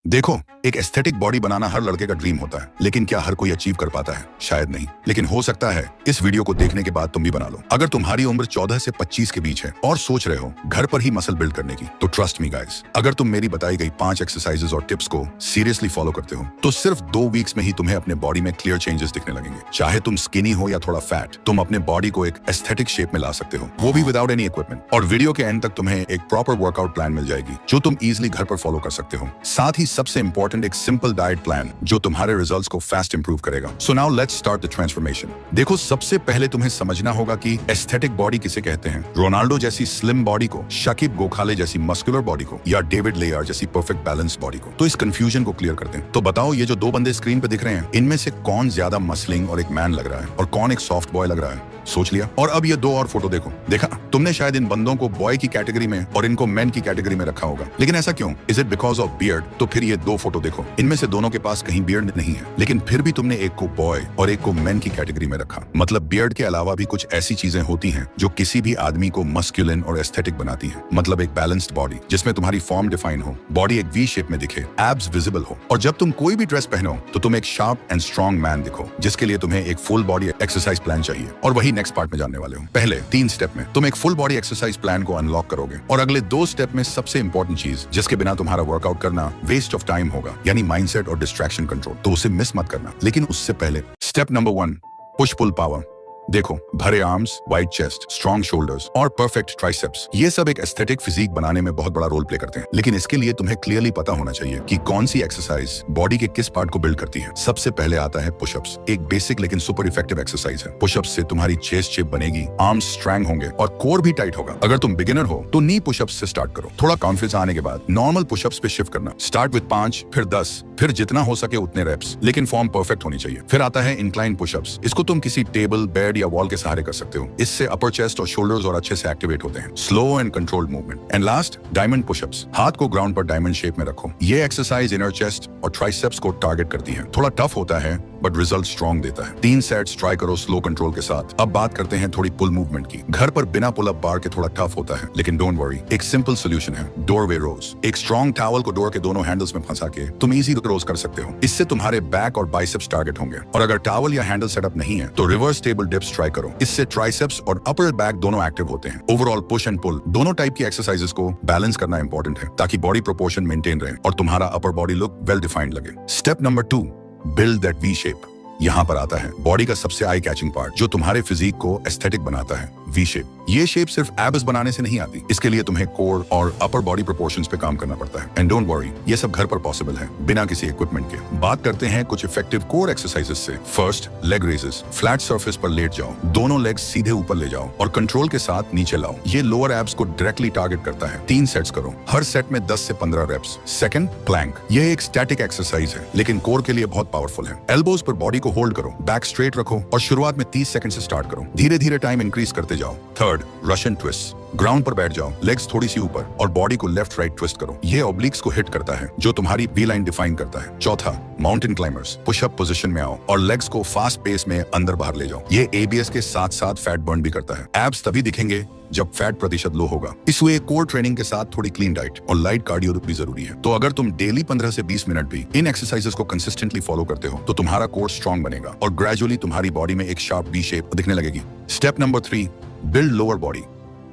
देखो, एक aesthetic body बनाना हर लड़के का ड्रीम होता है, लेकिन क्या हर कोई अचीव कर पाता है? शायद नहीं, लेकिन हो सकता है इस वीडियो को देखने के बाद तुम भी बना लो। अगर तुम्हारी उम्र 14 से 25 के बीच है और सोच रहे हो घर पर ही मसल बिल्ड करने की, तो ट्रस्ट मी गाइस, अगर तुम मेरी बताई गई 5 एक्सरसाइजेस और टिप्स को सीरियसली फॉलो करते हो, तो सिर्फ 2 वीक्स में ही तुम्हें अपने बॉडी में क्लियर चेंजेस दिखने लगेंगे। चाहे तुम स्किनी हो या थोड़ा फैट, तुम अपने बॉडी को एक एस्थेटिक शेप में ला सकते हो, वो भी विदाउट एनी इक्विपमेंट। और वीडियो के एंड तक तुम्हें एक प्रॉपर वर्कआउट प्लान मिल जाएगी जो तुम इजिली घर पर फॉलो कर सकते हो। साथ ही सबसे इंपॉर्टेंट एक सिंपल डाइट प्लान जो तुम्हारे रिजल्ट्स को फास्ट इंप्रूव करेगा। So now let's start the transformation. देखो, सबसे पहले तुम्हें समझना होगा कि एस्थेटिक बॉडी किसे कहते हैं। रोनाल्डो जैसी स्लिम बॉडी को, शकीब गोखाले जैसी मस्कुलर बॉडी को, या डेविड लेयर जैसी परफेक्ट बैलेंस बॉडी को। तो इस कंफ्यूजन को क्लियर करते हैं। तो बताओ, ये जो 2 बंदे स्क्रीन पे दिख रहे हैं, इनमें से कौन ज्यादा मसलिंग और एक मैन लग रहा है और कौन एक सॉफ्ट बॉय लग रहा है? सोच लिया? और अब ये 2 और फोटो देखो। देखा, तुमने शायद इन बंदों को बॉय की कैटेगरी में और इनको मैन की कैटेगरी में रखा होगा, लेकिन ऐसा क्यों? Is it because of beard? तो फिर ये 2 फोटो देखो, इनमें से दोनों के पास कहीं बियर्ड नहीं है, लेकिन फिर भी तुमने एक को बॉय और एक को मैन की कैटेगरी में रखा। मतलब बियर्ड के अलावा भी कुछ ऐसी चीजें होती हैं जो किसी भी आदमी को मस्कुलिन और एस्थेटिक बनाती हैं। मतलब एक बैलेंस्ड बॉडी जिसमें तुम्हारी फॉर्म डिफाइन हो, बॉडी एक वी शेप में दिखे, एब्स विजिबल हो, और जब तुम कोई भी ड्रेस पहनो तो तुम एक शार्प एंड स्ट्रॉन्ग मैन दिखो, जिसके लिए तुम्हें एक फुल बॉडी एक्सरसाइज प्लान चाहिए। और वही नेक्स्ट पार्ट में जानने वाले हो। पहले 3 स्टेप में तुम एक फुल बॉडी एक्सरसाइज प्लान को अनलॉक करोगे, और अगले 2 स्टेप में सबसे इंपॉर्टेंट चीज जिसके बिना तुम्हारा वर्कआउट करना वेस्ट ऑफ टाइम होगा, यानी माइंडसेट और डिस्ट्रैक्शन कंट्रोल। तो उसे मिस मत करना। लेकिन उससे पहले step number 1, push pull power. देखो, भरे arms, wide chest, strong shoulders और परफेक्ट ट्राइसेप्स, ये सब एक एस्थेटिक फिजिक बनाने में बहुत बड़ा रोल प्ले करते हैं। लेकिन इसके लिए तुम्हें क्लियरली पता होना चाहिए कि कौन सी एक्सरसाइज बॉडी के किस पार्ट को बिल्ड करती है। सबसे पहले आता है पुशअप्स। एक बेसिक लेकिन सुपर इफेक्टिव एक्सरसाइज है। पुशअप्स से तुम्हारी चेस्ट शेप बनेगी, आर्म्स स्ट्रॉन्ग होंगे और कोर भी टाइट होगा। अगर तुम बिगिनर हो तो नी पुशअप्स से स्टार्ट करो। थोड़ा कॉन्फिडेंस आने के बाद नॉर्मल पुशअप्स पे शिफ्ट करना। स्टार्ट विद 5, फिर 10, फिर जितना हो सके उतने रेप्स, लेकिन फॉर्म परफेक्ट होनी चाहिए। फिर आता है इंक्लाइन पुशअप्स। इसको तुम किसी टेबल, बेड या वॉल के सहारे कर सकते हो। इससे अपर चेस्ट और शोल्डर्स और अच्छे से एक्टिवेट होते हैं। Slow and controlled movement. And last, diamond pushups. हाथ को ग्राउंड पर डायमंड शेप में रखो। ये एक्सरसाइज इनर चेस्ट और ट्राइसेप्स को टारगेट करती है। थोड़ा टफ होता है बट रिजल्ट स्ट्रॉन्ग देता है। 3 सेट्स ट्राई करो स्लो कंट्रोल के साथ। अब बात करते हैं थोड़ी पुल मूवमेंट की। घर पर बिना पुल अप बार के थोड़ा टफ होता है, लेकिन डोंट वरी, एक सिंपल सोल्यूशन है, डोरवे रोज। एक स्ट्रॉन्ग टॉवल को डोर के दोनों हैंडल्स में फंसा के तुम इजी रोज कर सकते हो। इससे तुम्हारे बैक और बाइसेप्स टारगेट होंगे। और अगर टॉवल या हैंडल सेटअप नहीं है तो रिवर्स टेबल डिप्स ट्राई करो। इससे ट्राइसेप्स और अपर बैक दोनों एक्टिव होते हैं। ओवरऑल पुश एंड पुल दोनों टाइप की एक्सरसाइजेस को बैलेंस करना इंपॉर्टेंट है, ताकि बॉडी प्रोपोर्शन मेंटेन रहे और तुम्हारा upper body look well defined लगे। Step number 2, build that V shape. यहाँ पर आता है बॉडी का सबसे आई कैचिंग पार्ट जो तुम्हारे फिजिक को एस्थेटिक बनाता है, वी शेप। ये शेप सिर्फ एब्स बनाने से नहीं आती। इसके लिए तुम्हें कोर और अपर बॉडी प्रोपोर्शंस पे काम करना पड़ता है। एंड डोंट वरी, ये सब घर पर पॉसिबल है बिना किसी इक्विपमेंट के। बात करते हैं कुछ इफेक्टिव कोर एक्सरसाइजेस से। First, leg raises. Flat surface पर लेट जाओ, दोनों लेग्स सीधे ऊपर ले जाओ और कंट्रोल के साथ नीचे लाओ। ये लोअर एब्स को डायरेक्टली टारगेट करता है। 3 सेट्स करो, हर सेट में 10 से 15 रेप्स। Second, Planck. यह एक स्टैटिक एक्सरसाइज है, लेकिन कोर के लिए बहुत पावरफुल है। एल्बोज पर बॉडी को होल्ड करो, बैक स्ट्रेट रखो और शुरुआत में 30 सेकंड से स्टार्ट करो। धीरे धीरे टाइम इंक्रीज करते जाओ। Third, Russian twist. ग्राउंड पर बैठ जाओ, लेग्स थोड़ी सी ऊपर और बॉडी को लेफ्ट राइट ट्विस्ट करो। ये ऑब्लिक्स को हिट करता है जो तुम्हारी वी लाइन डिफाइन करता है। चौथा, माउंटेन क्लाइंबर्स। पुशअप पोजीशन में आओ और लेग्स को फास्ट पेस में अंदर बाहर ले जाओ। ये एबीएस के साथ साथ फैट बर्न भी करता है। एब्स तभी दिखेंगे जब फैट प्रतिशत लो होगा। इसलिए कोर ट्रेनिंग के साथ थोड़ी क्लीन डाइट और लाइट कार्डियो भी जरूरी है। तो अगर तुम डेली 15 से 20 मिनट भी इन एक्सरसाइजेस को कंसिस्टेंटली फॉलो करते हो तो तुम्हारा कोर स्ट्रॉन्ग बनेगा और ग्रेजुअली तुम्हारी बॉडी में एक शार्प वी शेप दिखने लगेगी। Step number 3, build lower body.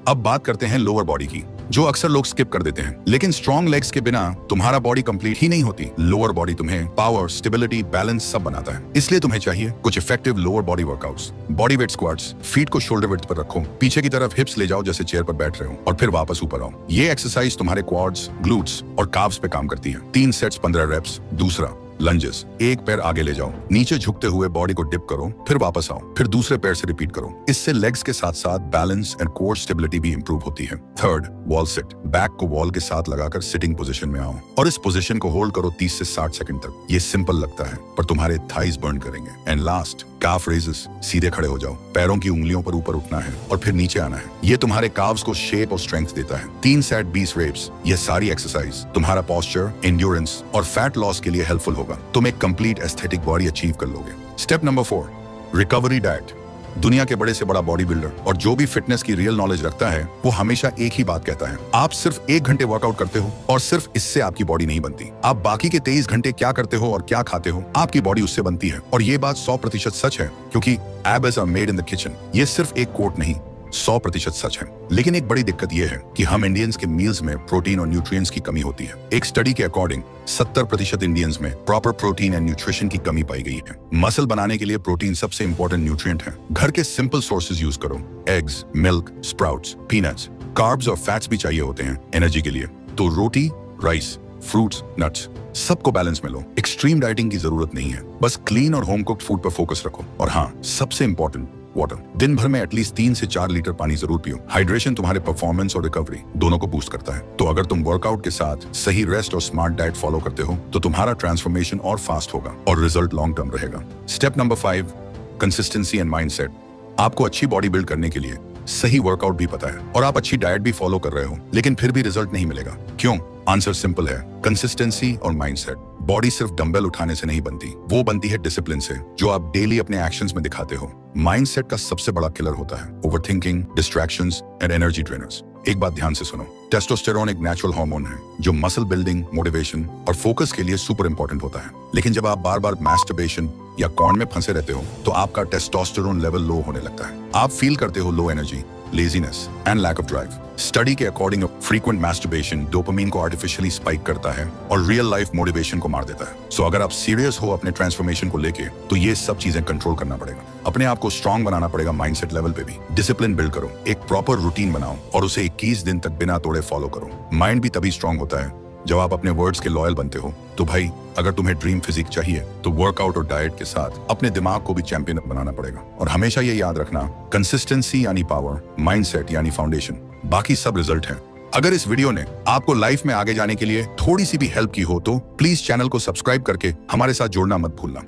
अब बात करते हैं लोअर बॉडी की, जो अक्सर लोग स्किप कर देते हैं। लेकिन स्ट्रॉन्ग लेग्स के बिना तुम्हारा बॉडी कंप्लीट ही नहीं होती। लोअर बॉडी तुम्हें पावर, स्टेबिलिटी, बैलेंस सब बनाता है। इसलिए तुम्हें चाहिए कुछ effective lower body workouts. Body weight squats. Feet को शोल्डर विड्थ पर रखो, पीछे की तरफ हिप्स ले जाओ जैसे चेयर पर बैठ रहे हो, और फिर वापस ऊपर आओ। ये एक्सरसाइज तुम्हारे क्वाड्स, ग्लूट्स और काव्स पे काम करती है। 3 सेट्स 15 रेप्स। दूसरा, लंजेस। एक पैर आगे ले जाओ, नीचे झुकते हुए बॉडी को डिप करो, फिर वापस आओ, फिर दूसरे पैर से रिपीट करो। इससे लेग्स के साथ साथ बैलेंस एंड कोर स्टेबिलिटी भी इंप्रूव होती है। Third, wall sit. बैक को वॉल के साथ लगाकर सिटिंग पोजीशन में आओ और इस पोजीशन को होल्ड करो 30 से 60 सेकंड तक। ये सिंपल लगता है पर तुम्हारे थाइज बर्न करेंगे। And last, calf raises. सीधे खड़े हो जाओ, पैरों की उंगलियों पर ऊपर उठना है और फिर नीचे आना है। ये तुम्हारे काव्स को शेप और स्ट्रेंथ देता है। 3 सेट 20 रेप्स। ये सारी एक्सरसाइज तुम्हारा पोस्चर, एंड्योरेंस और फैट लॉस के लिए हेल्पफुल होगा। तुम एक कंप्लीट एस्थेटिक बॉडी अचीव कर लोगे। Step number 4, recovery diet. दुनिया के बड़े से बड़ा बॉडी बिल्डर और जो भी फिटनेस की रियल नॉलेज रखता है वो हमेशा एक ही बात कहता है, आप सिर्फ 1 घंटे वर्कआउट करते हो और सिर्फ इससे आपकी बॉडी नहीं बनती। आप बाकी के 23 घंटे क्या करते हो और क्या खाते हो, आपकी बॉडी उससे बनती है। और ये बात 100% सच है, क्योंकि abs are made in the kitchen. ये सिर्फ एक कोट नहीं, 100% सच है। लेकिन एक बड़ी दिक्कत यह है कि हम इंडियंस के मील्स में प्रोटीन और न्यूट्रिएंट्स की कमी होती है। एक स्टडी के अकॉर्डिंग 70% इंडियंस में प्रॉपर प्रोटीन एंड न्यूट्रिशन की कमी पाई गई है। मसल बनाने के लिए प्रोटीन सबसे इंपॉर्टेंट न्यूट्रिएंट है। घर के सिंपल सोर्सेज यूज करो, eggs, milk, sprouts, peanuts. Carbs और फैट्स भी चाहिए होते हैं एनर्जी के लिए, तो रोटी, राइस, फ्रूट्स, नट्स, सबको बैलेंस में लो। एक्सट्रीम डाइटिंग की जरूरत नहीं है, बस क्लीन और होम कुक्ड फूड पर फोकस रखो। और हाँ, सबसे इंपॉर्टेंट, वाटर। दिन भर में एटलीस्ट 3 से 4 लीटर पानी जरूर पियो। हाइड्रेशन तुम्हारे परफॉर्मेंस और रिकवरी दोनों को बूस्ट करता है। तो अगर तुम वर्कआउट के साथ सही रेस्ट और स्मार्ट डाइट फॉलो करते हो तो तुम्हारा ट्रांसफॉर्मेशन और फास्ट होगा और रिजल्ट लॉन्ग टर्म रहेगा। Step number 5, consistency and mindset. आपको अच्छी बॉडी बिल्ड करने के लिए सही वर्कआउट भी पता है और आप अच्छी डाइट भी फॉलो कर रहे हो, लेकिन फिर भी रिजल्ट नहीं मिलेगा। क्यों? आंसर सिंपल है, कंसिस्टेंसी और माइंडसेट। बॉडी सिर्फ डंबल उठाने से नहीं बनती, वो बनती है डिसिप्लिन से, जो आप डेली अपने एक्शंस में दिखाते हो। माइंडसेट का सबसे बड़ा किलर होता है overthinking, distractions and energy drainers. एक बात ध्यान से सुनो, टेस्टोस्टेरोन एक नेचुरल हार्मोन है जो मसल बिल्डिंग, मोटिवेशन और फोकस के लिए सुपर इंपॉर्टेंट होता है। लेकिन जब आप बार बार मैस्टरबेशन या कॉर्न में फंसे रहते हो तो आपका टेस्टोस्टेरोन लेवल लो होने लगता है। आप फील करते हो low energy, laziness and lack of drive. Study के अकॉर्डिंग फ्रीक्वेंट मैस्टरबेशन डोपामिन को आर्टिफिशियली स्पाइक करता है और रियल लाइफ मोटिवेशन को मार देता है। सो अगर आप सीरियस हो अपने ट्रांसफॉर्मेशन को लेके तो ये सब चीजें कंट्रोल करना पड़ेगा। अपने आप को स्ट्रांग बनाना पड़ेगा माइंडसेट लेवल पे भी। डिसिप्लिन बिल्ड करो, एक प्रॉपर रूटीन बनाओ और उसे 21 दिन तक बिना तोड़े फॉलो करो। माइंड भी तभी स्ट्रांग होता है जब आप अपने वर्ड्स के लॉयल बनते हो। तो भाई, अगर तुम्हें ड्रीम फिजिक चाहिए तो वर्कआउट और डाइट के साथ अपने दिमाग को भी चैंपियन बनाना पड़ेगा। और हमेशा ये याद रखना, कंसिस्टेंसी यानी पावर, माइंडसेट यानी फाउंडेशन, बाकी सब रिजल्ट है। अगर इस वीडियो ने आपको लाइफ में आगे जाने के लिए थोड़ी सी भी हेल्प की हो तो प्लीज चैनल को सब्सक्राइब करके हमारे साथ जुड़ना मत भूलना।